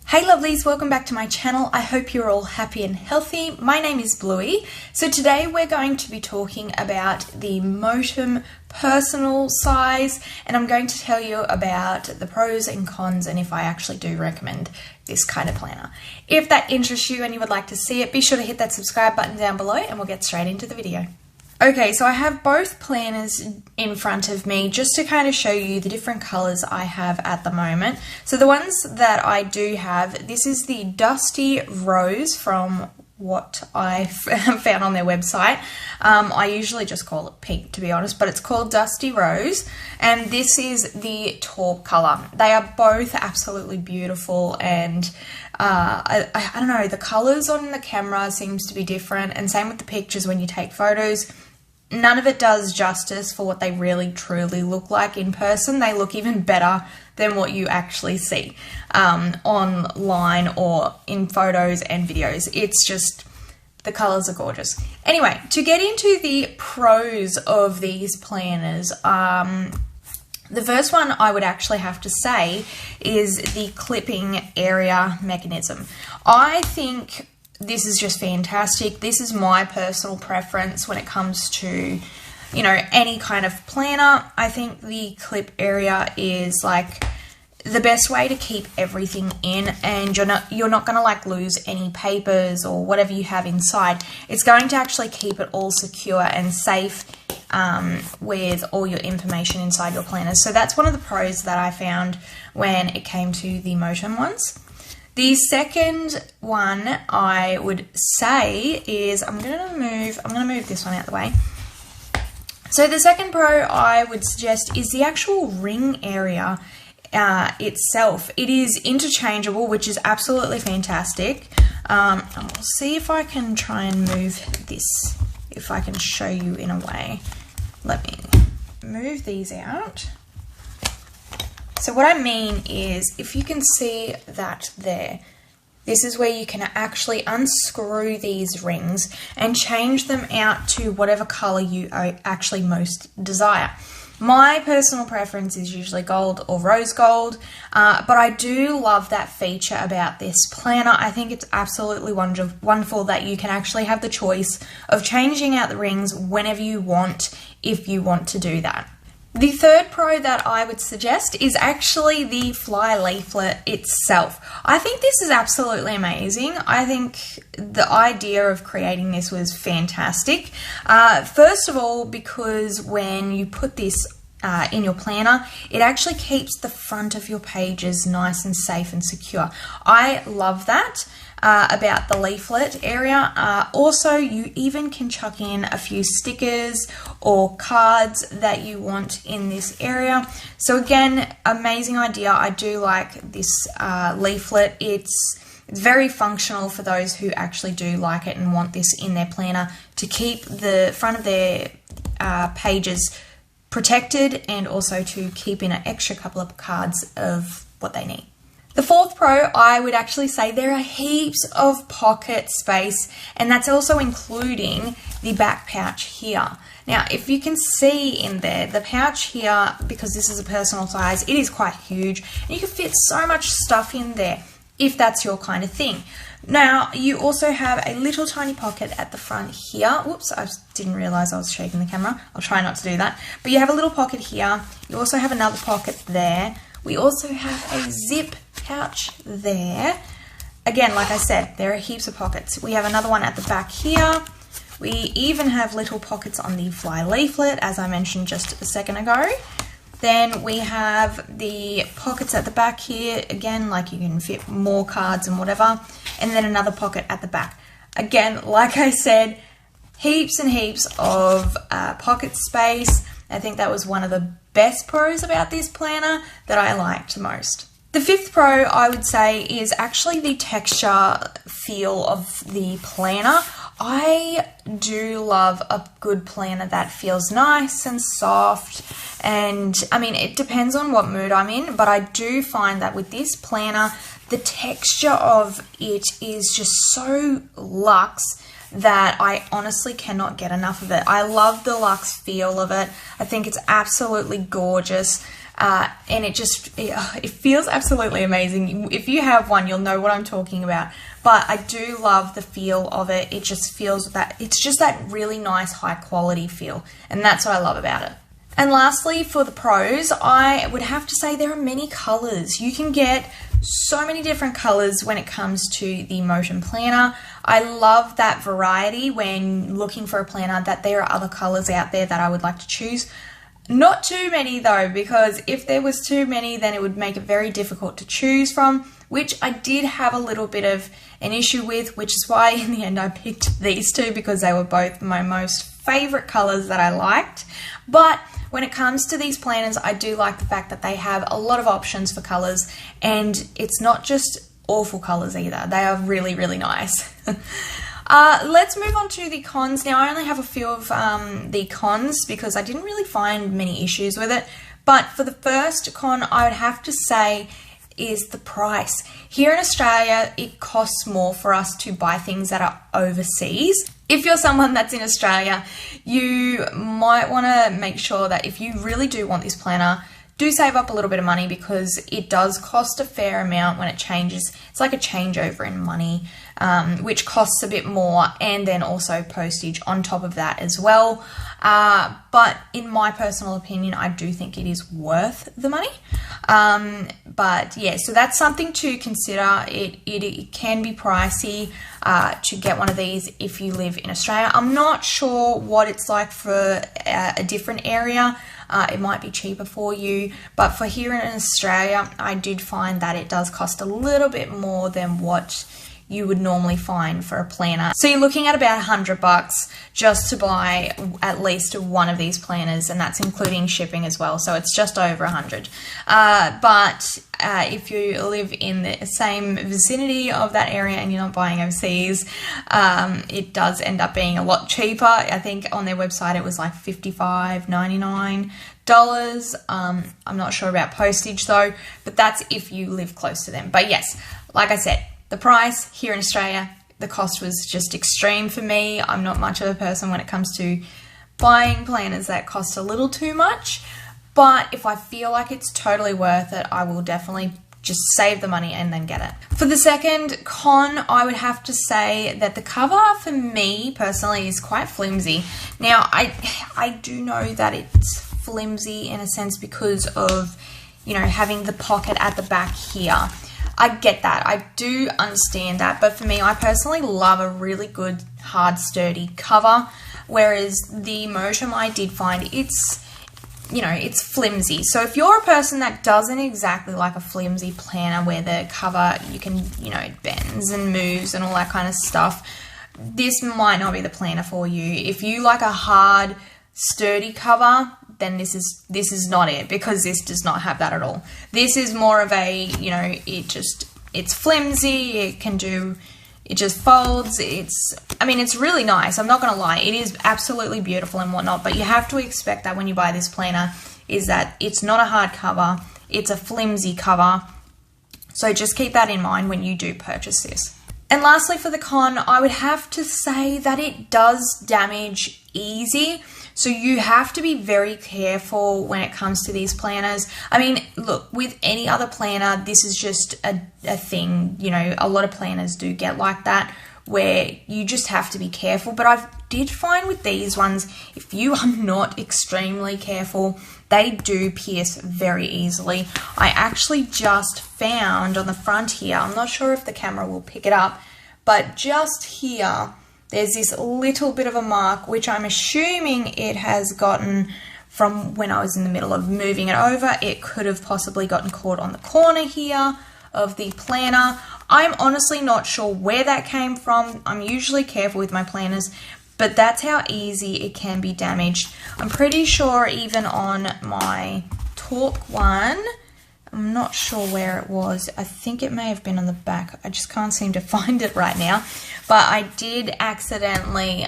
Hey lovelies, welcome back to my channel. I hope you're all happy and healthy. My name is Bluey. So today we're going to be talking about the Moterm Personal Size, and I'm going to tell you about the pros and cons and if I actually do recommend this kind of planner. If that interests you and you would like to see it, be sure to hit that subscribe button down below and we'll get straight into the video. Okay, so I have both planners in front of me just to kind of show you the different colours I have at the moment. So the ones that I do have, this is the Dusty Rose from what I found on their website. I usually just call it pink, to be honest, but it's called Dusty Rose. And this is the taupe colour. They are both absolutely beautiful, and I don't know, the colours on the camera seems to be different, and same with the pictures when you take photos. None of it does justice for what they really truly look like in person. They look even better than what you actually see online or in photos and videos. It's just, the colours are gorgeous. Anyway, to get into the pros of these planners, the first one I would actually have to say is the clipping area mechanism. I think this is just fantastic. This is my personal preference when it comes to, you know, any kind of planner. I think the clip area is like the best way to keep everything in, and you're not going to like lose any papers or whatever you have inside. It's going to actually keep it all secure and safe with all your information inside your planners. So that's one of the pros that I found when it came to the Moterm ones. The second one I would say is, I'm gonna move this one out of the way. So the second pro I would suggest is the actual ring area itself. It is interchangeable, which is absolutely fantastic. I'll see if I can try and move this, if I can show you in a way. Let me move these out. So what I mean is, if you can see that there, this is where you can actually unscrew these rings and change them out to whatever colour you actually most desire. My personal preference is usually gold or rose gold, but I do love that feature about this planner. I think it's absolutely wonderful that you can actually have the choice of changing out the rings whenever you want, if you want to do that. The third pro that I would suggest is actually the fly leaflet itself. I think this is absolutely amazing. I think the idea of creating this was fantastic. First of all, because when you put this in your planner, it actually keeps the front of your pages nice and safe and secure. I love that about the leaflet area. Also, you even can chuck in a few stickers or cards that you want in this area. So again, amazing idea. I do like this leaflet. It's very functional for those who actually do like it and want this in their planner to keep the front of their pages protected, and also to keep in an extra couple of cards of what they need. The fourth pro, I would actually say there are heaps of pocket space, and that's also including the back pouch here. Now, if you can see in there, the pouch here, because this is a personal size, it is quite huge, and you can fit so much stuff in there if that's your kind of thing. Now, you also have a little tiny pocket at the front here. Whoops, I didn't realise I was shaking the camera. I'll try not to do that. But you have a little pocket here. You also have another pocket there. We also have a zip pouch there. Again, like I said, there are heaps of pockets. We have another one at the back here. We even have little pockets on the fly leaflet, as I mentioned just a second ago. Then we have the pockets at the back here. Again, like you can fit more cards and whatever. And then another pocket at the back. Again, like I said, heaps and heaps of pocket space. I think that was one of the best pros about this planner that I liked most. The fifth pro, I would say, is actually the texture feel of the planner. I do love a good planner that feels nice and soft, and I mean, it depends on what mood I'm in, but I do find that with this planner, the texture of it is just so luxe that I honestly cannot get enough of it. I love the luxe feel of it. I think it's absolutely gorgeous. And it feels absolutely amazing. If you have one, you'll know what I'm talking about. But I do love the feel of it. It just feels that, it's just that really nice high quality feel. And that's what I love about it. And lastly, for the pros, I would have to say there are many colors. You can get so many different colors when it comes to the Moterm planner. I love that variety when looking for a planner, that there are other colors out there that I would like to choose. Not too many though, because if there was too many, then it would make it very difficult to choose from, which I did have a little bit of an issue with, which is why in the end I picked these two, because they were both my most favorite colors that I liked. But when it comes to these planners, I do like the fact that they have a lot of options for colors, and it's not just awful colors either. They are really, really nice. Let's move on to the cons. Now, I only have a few of the cons because I didn't really find many issues with it. But for the first con, I would have to say is the price. Here in Australia, it costs more for us to buy things that are overseas. If you're someone that's in Australia, you might want to make sure that if you really do want this planner, do save up a little bit of money, because it does cost a fair amount when it changes. It's like a changeover in money, which costs a bit more, and then also postage on top of that as well. But in my personal opinion, I do think it is worth the money. But yeah, so that's something to consider. It can be pricey to get one of these if you live in Australia. I'm not sure what it's like for a different area. It might be cheaper for you, but for here in Australia, I did find that it does cost a little bit more than what you would normally find for a planner. So you're looking at about $100 just to buy at least one of these planners, and that's including shipping as well. So it's just over $100. But if you live in the same vicinity of that area and you're not buying overseas, it does end up being a lot cheaper. I think on their website it was like $55.99. I'm not sure about postage though, but that's if you live close to them. But yes, like I said, the price here in Australia, the cost was just extreme for me. I'm not much of a person when it comes to buying planners that cost a little too much. But if I feel like it's totally worth it, I will definitely just save the money and then get it. For the second con, I would have to say that the cover for me personally is quite flimsy. Now, I do know that it's flimsy in a sense because of, you know, having the pocket at the back here. I get that. I do understand that. But for me, I personally love a really good, hard, sturdy cover. Whereas the Moterm, I did find it's, you know, it's flimsy. So if you're a person that doesn't exactly like a flimsy planner where the cover, you can, you know, it bends and moves and all that kind of stuff, this might not be the planner for you. If you like a hard, sturdy cover, then this is not it, because this does not have that at all. This is more of a, you know, it's flimsy, it just folds, I mean, it's really nice, I'm not gonna lie, it is absolutely beautiful and whatnot, but you have to expect that when you buy this planner, is that it's not a hard cover, it's a flimsy cover, so just keep that in mind when you do purchase this. And lastly, for the con, I would have to say that it does damage easy. So you have to be very careful when it comes to these planners. I mean, look, with any other planner, this is just a thing. You know, a lot of planners do get like that, where you just have to be careful. But I did find with these ones, if you are not extremely careful, they do pierce very easily. I actually just found on the front here, I'm not sure if the camera will pick it up, but just here, there's this little bit of a mark, which I'm assuming it has gotten from when I was in the middle of moving it over. It could have possibly gotten caught on the corner here of the planner. I'm honestly not sure where that came from. I'm usually careful with my planners, but that's how easy it can be damaged. I'm pretty sure even on my Taupe one, I'm not sure where it was. I think it may have been on the back. I just can't seem to find it right now. But I did accidentally,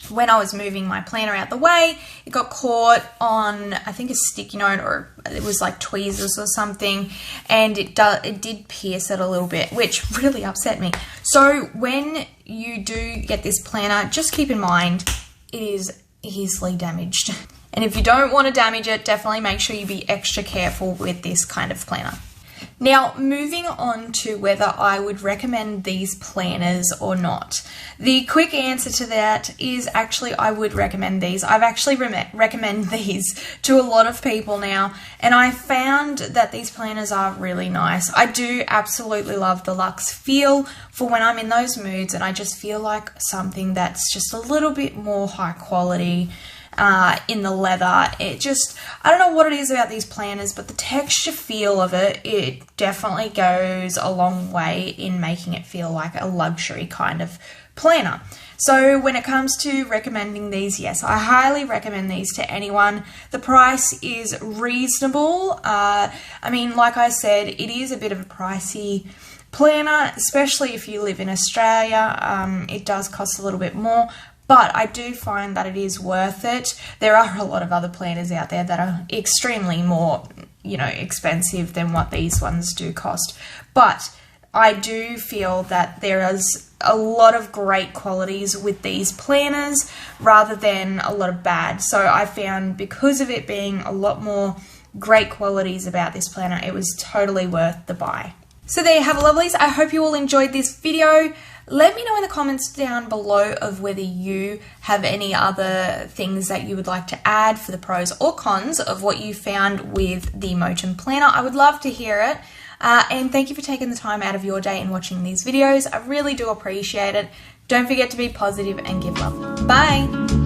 when I was moving my planner out the way, it got caught on, I think, a sticky note, or it was like tweezers or something, and it did pierce it a little bit, which really upset me. So when you do get this planner, just keep in mind it is easily damaged. And if you don't want to damage it, definitely make sure you be extra careful with this kind of planner. Now, moving on to whether I would recommend these planners or not. The quick answer to that is actually I would recommend these. I've actually recommended these to a lot of people now, and I found that these planners are really nice. I do absolutely love the luxe feel for when I'm in those moods and I just feel like something that's just a little bit more high quality. In the leather. It just, I don't know what it is about these planners, but the texture feel of it definitely goes a long way in making it feel like a luxury kind of planner. So when it comes to recommending these, yes, I highly recommend these to anyone. The price is reasonable. I mean, like I said, it is a bit of a pricey planner, especially if you live in Australia. It does cost a little bit more, but I do find that it is worth it. There are a lot of other planners out there that are extremely more, expensive than what these ones do cost. But I do feel that there is a lot of great qualities with these planners rather than a lot of bad. So I found because of it being a lot more great qualities about this planner, it was totally worth the buy. So there you have it, lovelies. I hope you all enjoyed this video. Let me know in the comments down below of whether you have any other things that you would like to add for the pros or cons of what you found with the Moterm planner. I would love to hear it. And thank you for taking the time out of your day and watching these videos. I really do appreciate it. Don't forget to be positive and give love. Bye.